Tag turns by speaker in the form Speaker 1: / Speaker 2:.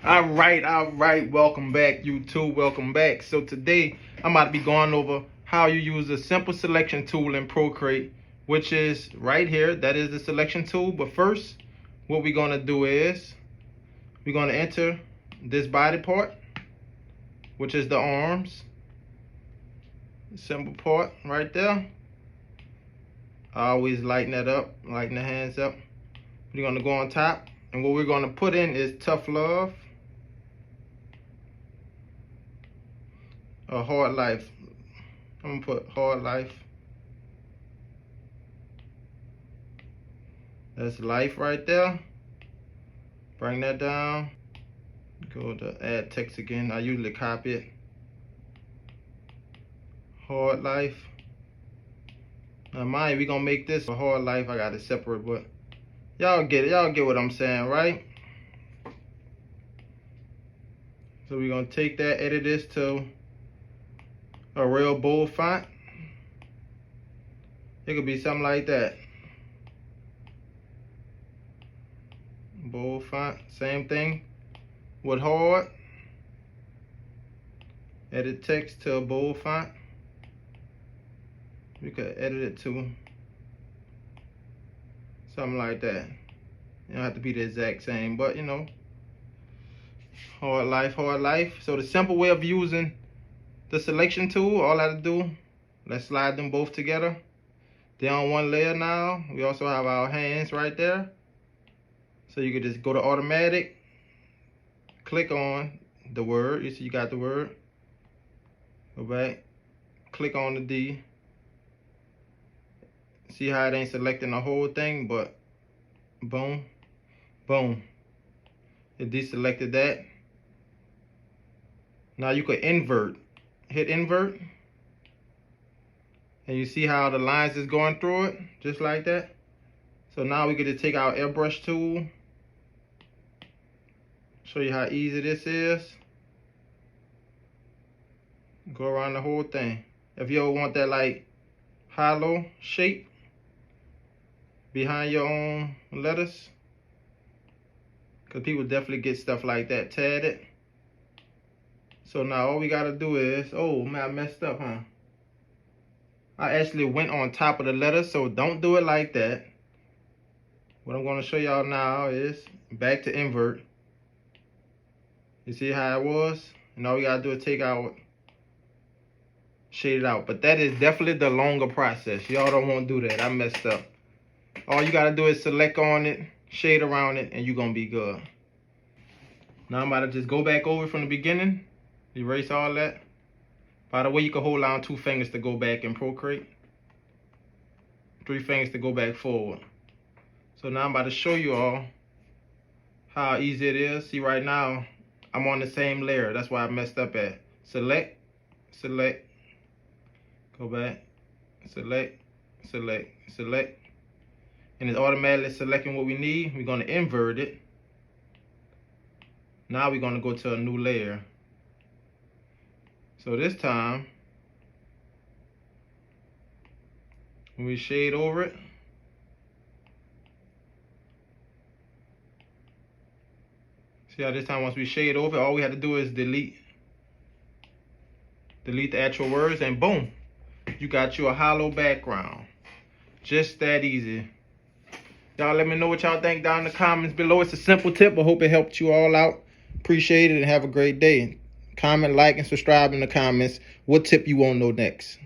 Speaker 1: All right. Welcome back, YouTube. Welcome back. So today I'm about to be going over how you use a simple selection tool in Procreate, which is right here. That is the selection tool. But first, what we're gonna do is we're gonna enter this body part, which is the arms. Simple part right there. I always lighten that up, lighten the hands up. We're gonna go on top, and what we're gonna put in is tough love. A hard life. I'm gonna put hard life. That's life right there. Bring that down. Go to add text again. I usually copy it. Hard life. Now mind, we gonna make this a hard life. I got it separate, but y'all get it. Y'all get what I'm saying, right? So we're gonna take that, edit this to a real bold font. It could be something like that. Bold font, same thing with hard. Edit text to a bold font. We could edit it to something like that. You don't have to be the exact same, but you know, hard life, hard life. So the simple way of using the selection tool, all I have to do, let's slide them both together. They're on one layer now. We also have our hands right there. So you could just go to automatic, click on the word. You see you got the word. Go back, click on the D. See how it ain't selecting the whole thing, but boom, boom. It deselected that. Now you could invert. Hit invert. And you see how the lines is going through it, just like that. So now we get to take our airbrush tool. Show you how easy this is. Go around the whole thing. If you ever want that like hollow shape behind your own letters, because people definitely get stuff like that tatted. So now all we gotta do is, oh man, I messed up, huh? I actually went on top of the letter, so don't do it like that. What I'm gonna show y'all now is back to invert. You see how it was? And all we gotta do is take out, shade it out. But that is definitely the longer process. Y'all don't want to do that. I messed up. All you gotta do is select on it, shade around it, and you're gonna be good. Now I'm about to just go back over from the beginning, erase all that. By the way, you can hold down 2 fingers to go back and Procreate. 3 fingers to go back forward. So now I'm about to show you all how easy it is. See right now, I'm on the same layer. That's why I messed up at. Select, select, go back, select, select, select. And it's automatically selecting what we need. We're gonna invert it. Now we're gonna go to a new layer. So this time, when we shade over it, see how this time once we shade over it, all we have to do is delete the actual words, and boom, you got you a hollow background. Just that easy. Y'all let me know what y'all think down in the comments below. It's a simple tip. I hope it helped you all out. Appreciate it and have a great day. Comment, like, and subscribe in the comments what tip you want to know next.